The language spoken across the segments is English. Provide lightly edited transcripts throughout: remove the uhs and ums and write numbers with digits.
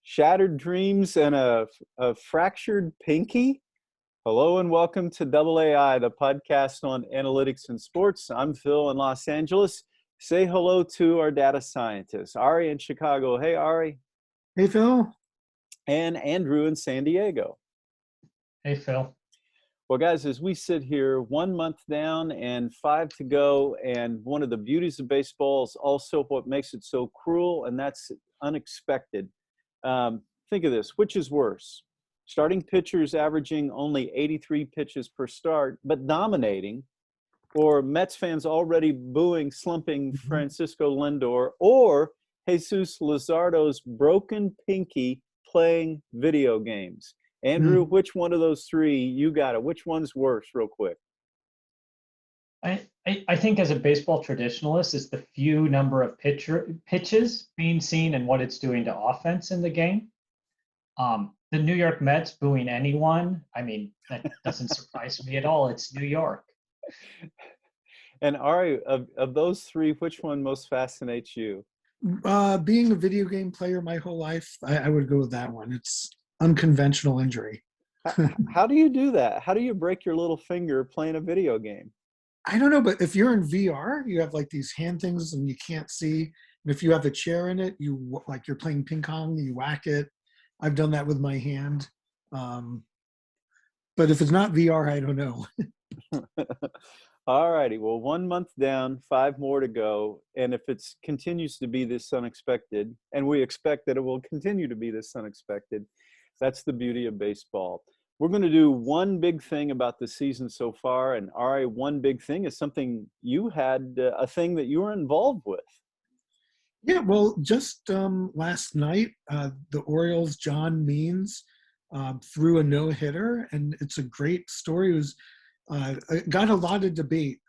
Shattered dreams and a fractured pinky. Hello and welcome to AAi, the podcast on analytics and sports. I'm Phil in Los Angeles. Say hello to our data scientist, Ari in Chicago. Hey, Ari. Hey, Phil. And Andrew in San Diego. Hey, Phil. Well, guys, as we sit here, 1 month down and 5 to go, and one of the beauties of baseball is also what makes it so cruel, and that's unexpected. Think of this, which is worse? Starting pitchers averaging only 83 pitches per start, but dominating, or Mets fans already booing, slumping Francisco Lindor, or Jesus Luzardo's broken pinky playing video games? Andrew, which one of those three, you got it? Which one's worse, real quick? I think as a baseball traditionalist, it's the few number of pitches being seen and what it's doing to offense in the game. The New York Mets booing anyone, I mean, that doesn't surprise me at all. It's New York. And Ari, of those three, which one most fascinates you? Being a video game player my whole life, I would go with that one. It's unconventional injury. How do you do that? How do you break your little finger playing a video game? I don't know, but if you're in VR, you have like these hand things and you can't see. And if you have a chair in it, like you're playing ping pong, you whack it. I've done that with my hand. But if it's not VR, I don't know. All righty. Well, 1 month down, 5 more to go. And if it continues to be this unexpected, and we expect that it will continue to be this unexpected, that's the beauty of baseball. We're going to do one big thing about the season so far. And Ari, one big thing is something you had, a thing that you were involved with. Yeah, well, just last night, the Orioles' John Means threw a no-hitter, and it's a great story. It was it got a lot of debate.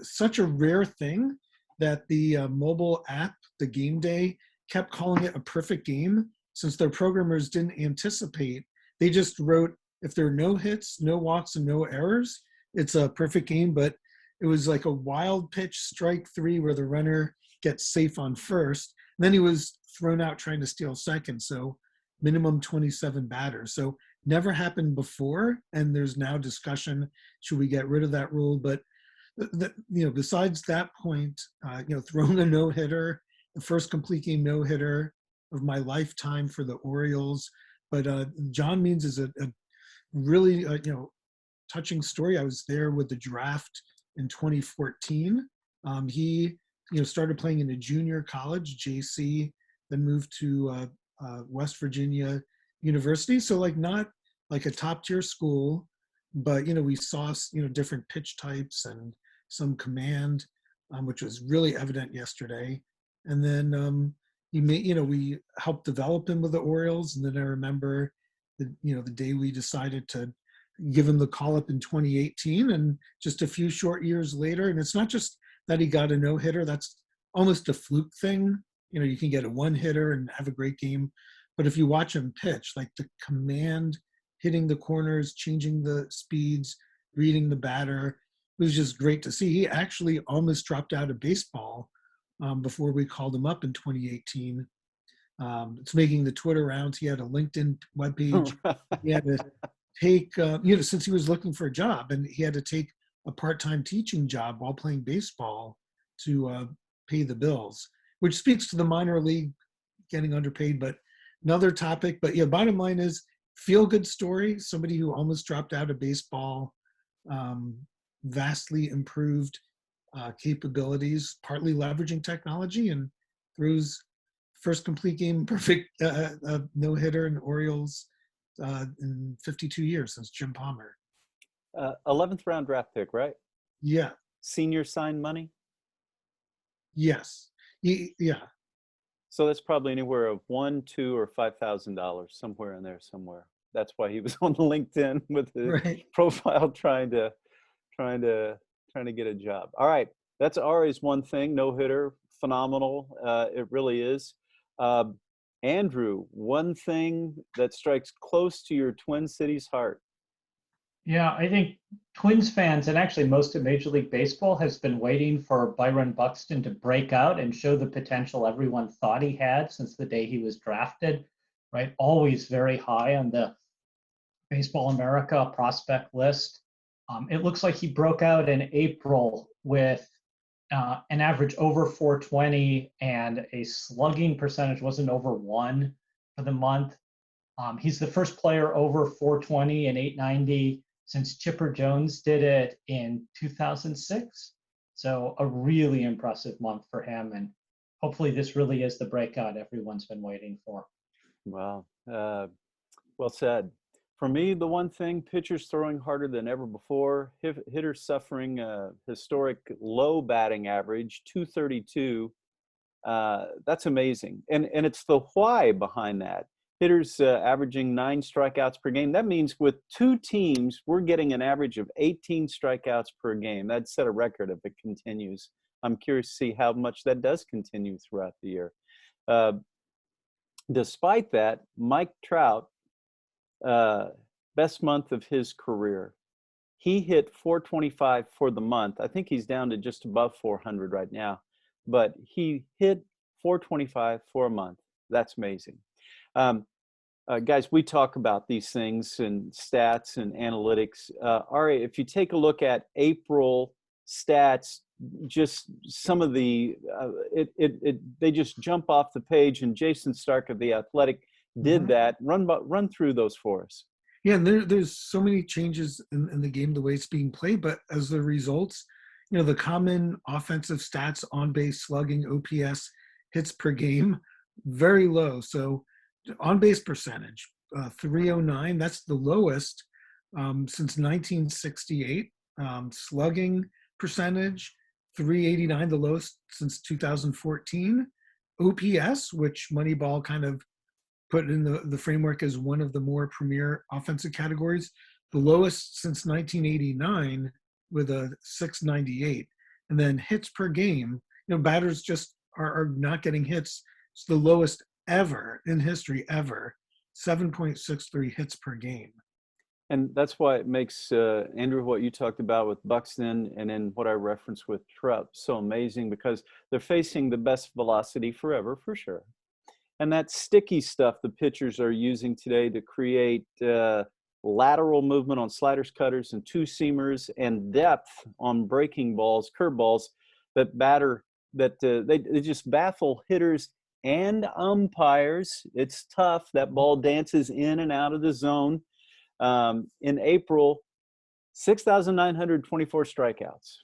Such a rare thing that the mobile app, the Game Day, kept calling it a perfect game since their programmers didn't anticipate. They just wrote, if there are no hits, no walks, and no errors, it's a perfect game. But it was like a wild pitch, strike 3, where the runner gets safe on first. And then he was thrown out trying to steal second. So minimum 27 batters. So never happened before. And there's now discussion, should we get rid of that rule? But besides that point, throwing a no-hitter, the first complete game no-hitter of my lifetime for the Orioles. But John Means is a really touching story. I was there with the draft in 2014. He started playing in a junior college, JC, then moved to West Virginia University. So not like a top tier school, but we saw different pitch types and some command, which was really evident yesterday. And then we helped develop him with the Orioles. And then I remember the day we decided to give him the call up in 2018, and just a few short years later. And it's not just that he got a no-hitter, that's almost a fluke thing. You can get a one-hitter and have a great game. But if you watch him pitch, like the command, hitting the corners, changing the speeds, reading the batter, it was just great to see. He actually almost dropped out of baseball before we called him up in 2018. It's making the Twitter rounds. He had a LinkedIn webpage. He had to take, since he was looking for a job, and he had to take a part-time teaching job while playing baseball to pay the bills, which speaks to the minor league getting underpaid, but another topic. But yeah, bottom line is, feel-good story, somebody who almost dropped out of baseball, vastly improved capabilities, partly leveraging technology, and throws first complete game, perfect no-hitter in Orioles in 52 years since Jim Palmer. 11th round draft pick, right? Yeah. Senior sign money? Yes. Yeah. So that's probably anywhere of $1,000, $2,000, or $5,000, somewhere in there somewhere. That's why he was on LinkedIn with his profile trying to get a job. All right, that's Ari's one thing. No hitter, phenomenal. It really is. Andrew, one thing that strikes close to your Twin Cities heart. Yeah, I think Twins fans, and actually most of Major League Baseball, has been waiting for Byron Buxton to break out and show the potential everyone thought he had since the day he was drafted. right? Always very high on the Baseball America prospect list. It looks like he broke out in April with an average over 420 and a slugging percentage wasn't over 1 for the month. He's the first player over 420 and 890 since Chipper Jones did it in 2006. So a really impressive month for him. And hopefully this really is the breakout everyone's been waiting for. Wow. Well said. For me, the one thing, pitchers throwing harder than ever before, hitters suffering a historic low batting average, 232. That's amazing. And it's the why behind that. Hitters averaging 9 strikeouts per game. That means with 2 teams, we're getting an average of 18 strikeouts per game. That'd set a record if it continues. I'm curious to see how much that does continue throughout the year. Despite that, Mike Trout, best month of his career. He hit 425 for the month. I think he's down to just above 400 right now, but he hit 425 for a month. That's amazing. Guys, we talk about these things and stats and analytics. Ari, if you take a look at April stats, just some of the, they just jump off the page, and Jason Stark of The Athletic did that. Run through those for us. Yeah, and there's so many changes in the game, the way it's being played, but as the results, the common offensive stats, on base, slugging, OPS, hits per game, very low. So on base percentage, 309, that's the lowest since 1968. Slugging percentage, 389, the lowest since 2014. OPS, which Moneyball kind of put in the framework as one of the more premier offensive categories, the lowest since 1989 with a 698. And then hits per game, batters just are not getting hits. It's the lowest ever in history, ever, 7.63 hits per game. And that's why it makes, Andrew, what you talked about with Buxton and then what I referenced with Trout so amazing, because they're facing the best velocity forever, for sure. And that sticky stuff the pitchers are using today to create lateral movement on sliders, cutters, and 2-seamers, and depth on breaking balls, curveballs, they just baffle hitters and umpires. It's tough. That ball dances in and out of the zone. In April, 6,924 strikeouts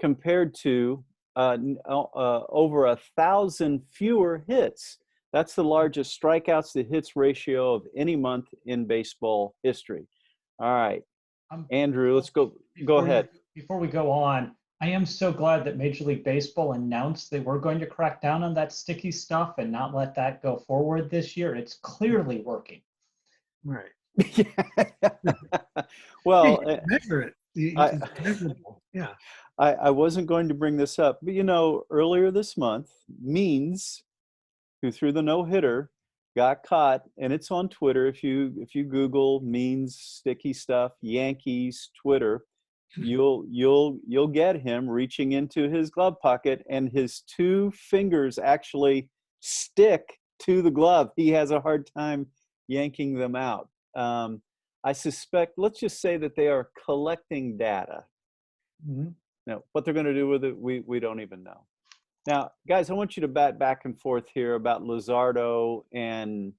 compared to over 1,000 fewer hits. That's the largest strikeouts to hits ratio of any month in baseball history. All right, Andrew, let's go ahead. Before we go on, I am so glad that Major League Baseball announced they were going to crack down on that sticky stuff and not let that go forward this year. It's clearly working. Right. Well, measure it. It's measurable. Yeah. I wasn't going to bring this up, but earlier this month, Means, who threw the no-hitter, got caught, and it's on Twitter. If you Google Means sticky stuff, Yankees Twitter, you'll get him reaching into his glove pocket, and his 2 fingers actually stick to the glove. He has a hard time yanking them out. I suspect, let's just say that they are collecting data. Mm-hmm. Now, what they're going to do with it, we don't even know. Now, guys, I want you to bat back and forth here about Luzardo and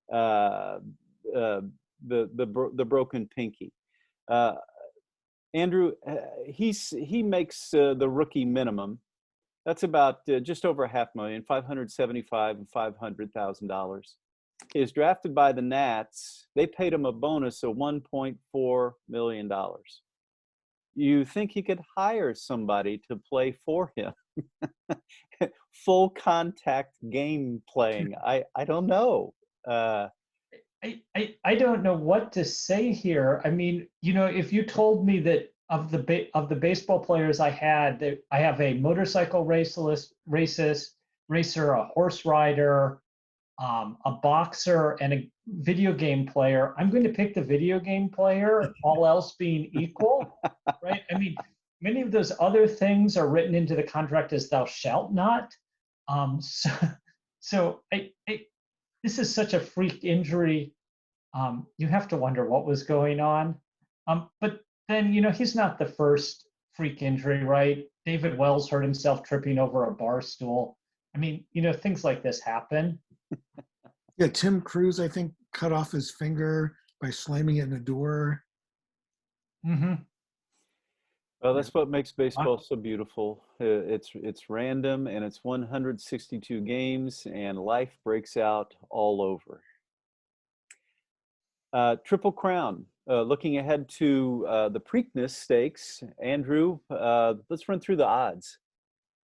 the broken pinky. Andrew, he makes the rookie minimum. That's about just over $500,000, $575,000 and $500,000. He is drafted by the Nats. They paid him a bonus of $1.4 million. You think he could hire somebody to play for him? Full contact game playing. I don't know. I don't know what to say here. I mean, if you told me that of the baseball players I had, I have a motorcycle racer, a horse rider, a boxer, and a video game player, I'm going to pick the video game player, all else being equal, right? I mean, many of those other things are written into the contract as thou shalt not. So this is such a freak injury. You have to wonder what was going on. But then, he's not the first freak injury, right? David Wells hurt himself tripping over a bar stool. I mean, things like this happen. Yeah, Tim Cruise, I think, cut off his finger by slamming it in a door. Mm-hmm. Well, that's what makes baseball so beautiful. It's random, and it's 162 games, and life breaks out all over. Triple Crown. Looking ahead to the Preakness Stakes, Andrew, let's run through the odds.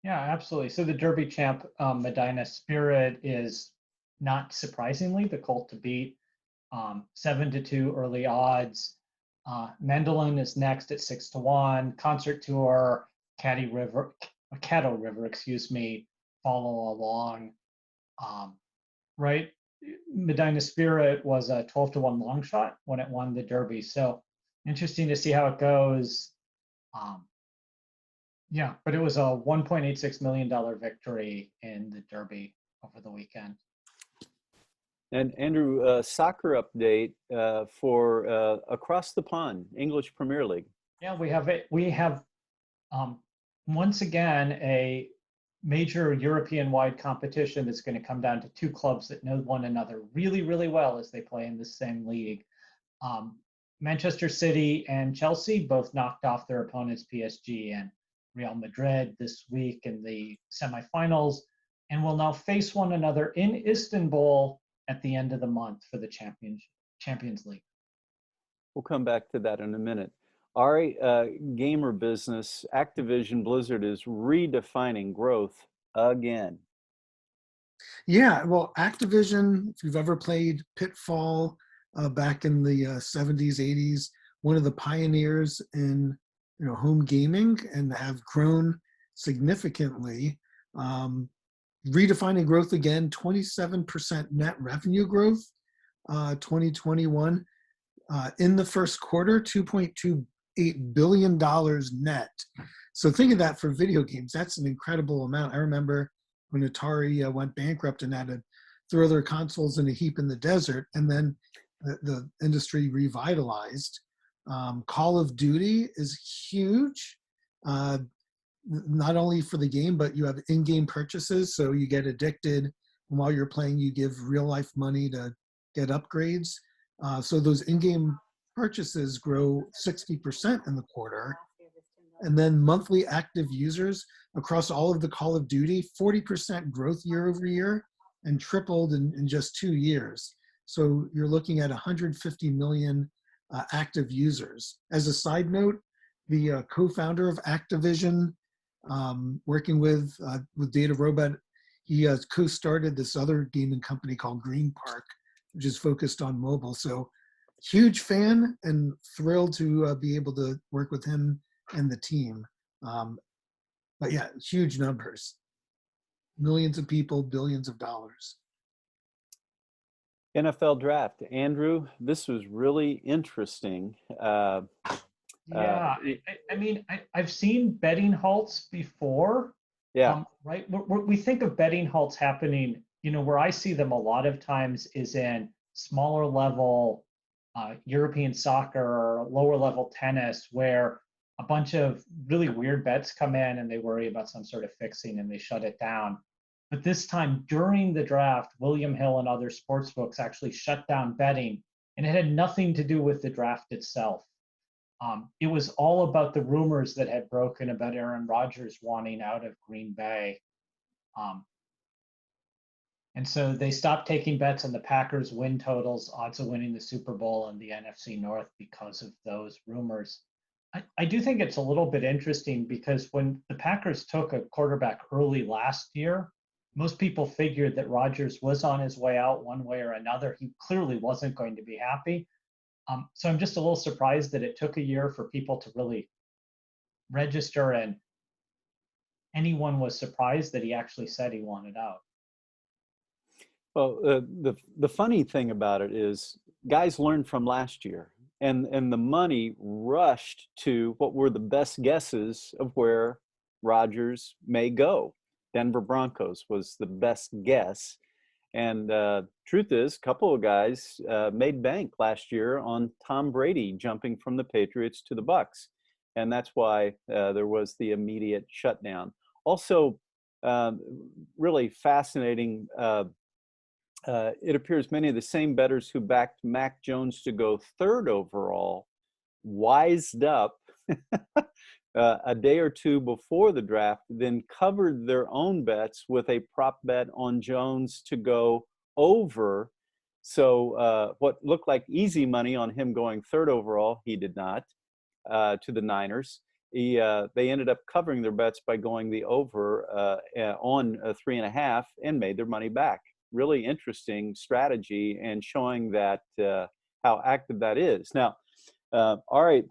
Yeah, absolutely. So the Derby champ, Medina Spirit, is not surprisingly the colt to beat. 7-2 early odds. Mandolin is next at 6-1. Concert Tour, Caddo River, follow along. Right? Medina Spirit was a 12-1 long shot when it won the Derby. So interesting to see how it goes. Yeah, but it was a $1.86 million victory in the Derby over the weekend. And Andrew, soccer update for across the pond, English Premier League. Yeah, we have once again a major European-wide competition that's going to come down to two clubs that know one another really, really well as they play in the same league. Manchester City and Chelsea both knocked off their opponents, PSG and Real Madrid, this week in the semifinals, and will now face one another in Istanbul at the end of the month for the Champions League. We'll come back to that in a minute. Ari, gamer business, Activision Blizzard is redefining growth again. Yeah, well, Activision, if you've ever played Pitfall back in the 70s, 80s, one of the pioneers in home gaming, and have grown significantly. Redefining growth again, 27% net revenue growth, 2021. In the first quarter, $2.28 billion net. So think of that for video games. That's an incredible amount. I remember when Atari went bankrupt and had to throw their consoles in a heap in the desert, and then the industry revitalized. Call of Duty is huge, not only for the game, but you have in-game purchases, so you get addicted. And while you're playing, you give real-life money to get upgrades. So those in-game purchases grow 60% in the quarter. And then monthly active users across all of the Call of Duty, 40% growth year over year, and tripled in just 2 years. So you're looking at 150 million active users. As a side note, the co-founder of Activision, working with Data Robot, he co-started this other gaming company called Green Park, which is focused on mobile. So huge fan and thrilled to be able to work with him and the team. But yeah, huge numbers. Millions of people, billions of dollars. NFL draft. Andrew, this was really interesting. Yeah, I mean, I've seen betting halts before. Yeah. Right. We think of betting halts happening, where I see them a lot of times is in smaller level European soccer or lower level tennis, where a bunch of really weird bets come in and they worry about some sort of fixing and they shut it down. But this time during the draft, William Hill and other sportsbooks actually shut down betting, and it had nothing to do with the draft itself. It was all about the rumors that had broken about Aaron Rodgers wanting out of Green Bay. And so they stopped taking bets on the Packers win totals, odds of winning the Super Bowl and the NFC North because of those rumors. I do think it's a little bit interesting because when the Packers took a quarterback early last year, most people figured that Rodgers was on his way out one way or another. He clearly wasn't going to be happy. So I'm just a little surprised that it took a year for people to really register, and anyone was surprised that he actually said he wanted out. Well, the funny thing about it is guys learned from last year, and the money rushed to what were the best guesses of where Rodgers may go. Denver Broncos was the best guess. And truth is, a couple of guys made bank last year on Tom Brady jumping from the Patriots to the Bucks, and that's why there was the immediate shutdown. Also, really fascinating. It appears many of the same bettors who backed Mac Jones to go third overall wised up a day or two before the draft, then covered their own bets with a prop bet on Jones to go over. So what looked like easy money on him going third overall, he did not, to the Niners. They ended up covering their bets by going the over on 3.5 and made their money back. Really interesting strategy and showing that how active that is. Now, all right.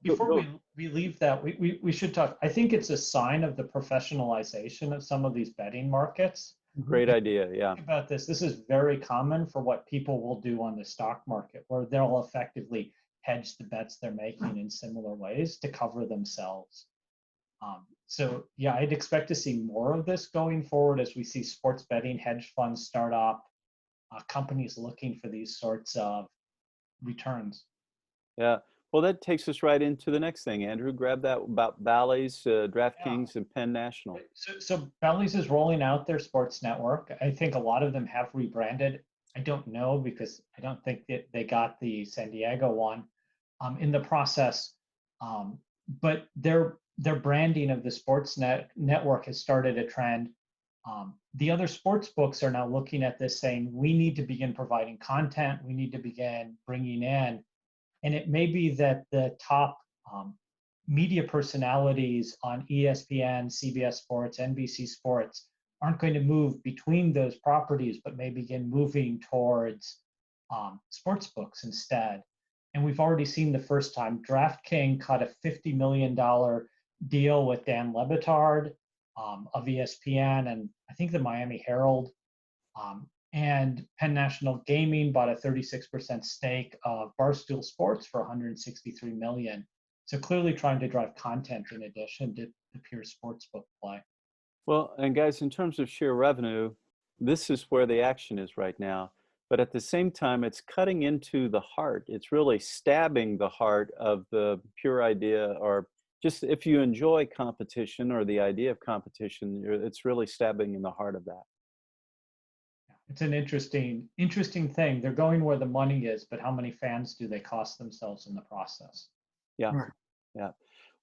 Before we leave that, we should talk. I think it's a sign of the professionalization of some of these betting markets. Great idea. Yeah. Think about this. This is very common for what people will do on the stock market, where they'll effectively hedge the bets they're making in similar ways to cover themselves. So yeah, I'd expect to see more of this going forward as we see sports betting hedge funds start up, companies looking for these sorts of returns. Yeah. Well, that takes us right into the next thing. Andrew, grab that about Bally's, DraftKings, and Penn National. So Bally's is rolling out their sports network. I think a lot of them have rebranded. I don't know because I don't think that they got the San Diego one in the process. But their branding of the sports network has started a trend. The other sports books are now looking at this saying, we need to begin providing content. We need to begin bringing in. And it may be that the top media personalities on ESPN, CBS Sports, NBC Sports aren't going to move between those properties, but may begin moving towards sports books instead. And we've already seen the first time DraftKings cut a $50 million deal with Dan Le Batard of ESPN and I think the Miami Herald. And Penn National Gaming bought a 36% stake of Barstool Sports for $163 million. So clearly trying to drive content in addition to the pure sportsbook play. Well, and guys, in terms of sheer revenue, this is where the action is right now. But at the same time, it's cutting into the heart. It's really stabbing the heart of the pure idea, or just if you enjoy competition or the idea of competition, it's really stabbing in the heart of that. It's an interesting thing. They're going where the money is, but how many fans do they cost themselves in the process? Yeah, yeah.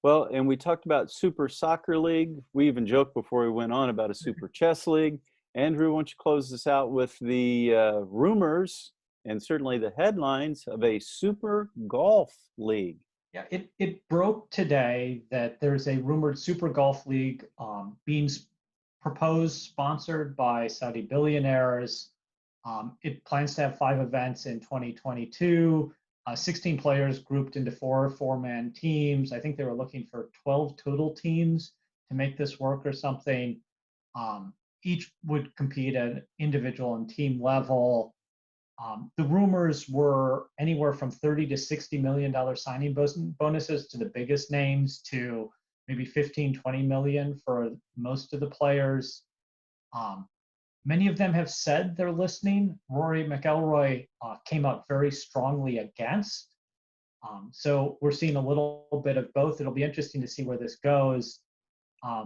Well, and we talked about Super Soccer League. We even joked before we went on about a Super Chess League. Andrew, why don't you close this out with the rumors and certainly the headlines of a Super Golf League? Yeah, it broke today that there's a rumored Super Golf League being proposed, sponsored by Saudi billionaires. It plans to have 5 events in 2022, 16 players grouped into 4-man teams. I think they were looking for 12 total teams to make this work or something. Each would compete at individual and team level. The rumors were anywhere from $30 to $60 million signing bonuses to the biggest names to maybe 15, 20 million for most of the players. Many of them have said they're listening. Rory McIlroy came out very strongly against. So we're seeing a little bit of both. It'll be interesting to see where this goes. I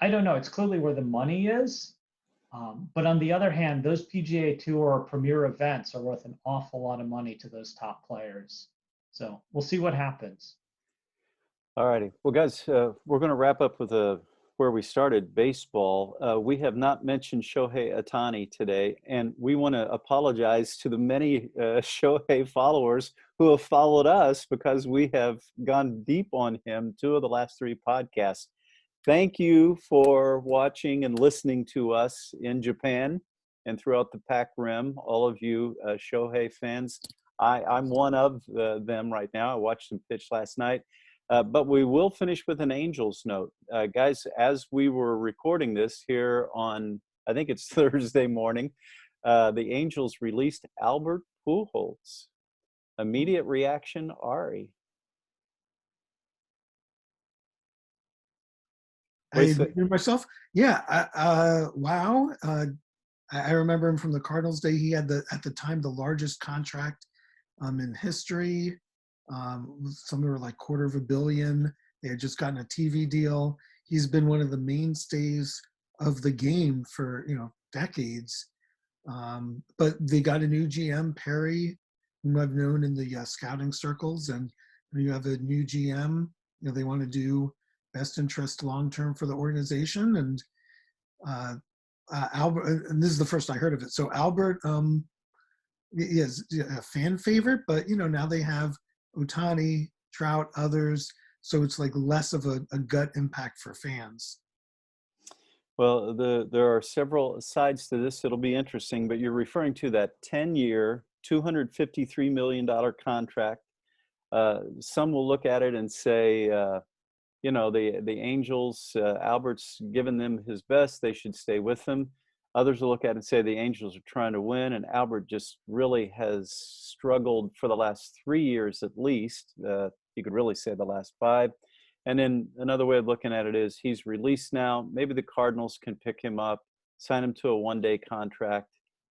don't know. It's clearly where the money is. But on the other hand, those PGA Tour premier events are worth an awful lot of money to those top players. So we'll see what happens. All righty. Well, guys, we're going to wrap up with where we started, baseball. We have not mentioned Shohei Ohtani today, and we want to apologize to the many Shohei followers who have followed us because we have gone deep on him 2 of the last 3 podcasts. Thank you for watching and listening to us in Japan and throughout the Pac Rim, all of you Shohei fans. I'm one of them right now. I watched him pitch last night. But we will finish with an Angels note. Guys, as we were recording this here on, I think it's Thursday morning, the Angels released Albert Pujols. Immediate reaction, Ari. I interviewed myself. Yeah. Wow. I remember him from the Cardinals day. He had at the time the largest contract in history. Somewhere like $250 million. They had just gotten a TV deal. He's been one of the mainstays of the game for decades. But they got a new GM, Perry, whom I've known in the scouting circles, and you have a new GM. They want to do best interest long term for the organization, and Albert. And this is the first I heard of it. So Albert is a fan favorite, but now they have Ohtani, Trout, others. So it's like less of a gut impact for fans. Well, there are several sides to this. It'll be interesting, but you're referring to that 10-year, $253 million contract. Some will look at it and say, the Angels, Albert's given them his best. They should stay with him. Others will look at it and say the Angels are trying to win, and Albert just really has struggled for the last 3 years at least. You could really say the last 5. And then another way of looking at it is he's released now. Maybe the Cardinals can pick him up, sign him to a one-day contract.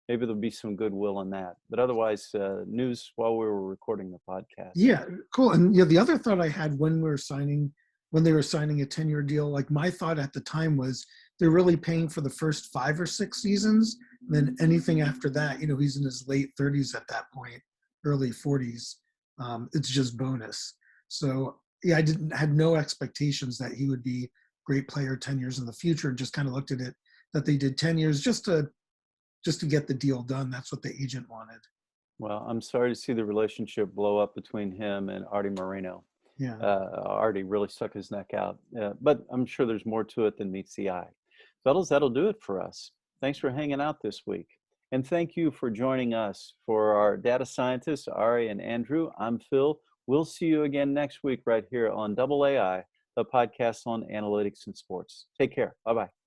Maybe there'll be some goodwill in that. But otherwise, news while we were recording the podcast. Yeah, cool. And the other thought I had when they were signing a 10-year deal, like my thought at the time was they're really paying for the first 5 or 6 seasons. And then anything after that, he's in his late 30s at that point, early 40s. It's just bonus. So yeah, I had no expectations that he would be a great player 10 years in the future. Just kind of looked at it that they did 10 years just to get the deal done. That's what the agent wanted. Well, I'm sorry to see the relationship blow up between him and Artie Moreno. Yeah. Artie really stuck his neck out. But I'm sure there's more to it than meets the eye. Fellas, that'll do it for us. Thanks for hanging out this week. And thank you for joining us. For our data scientists, Ari and Andrew, I'm Phil. We'll see you again next week right here on AAi, the podcast on analytics and sports. Take care. Bye-bye.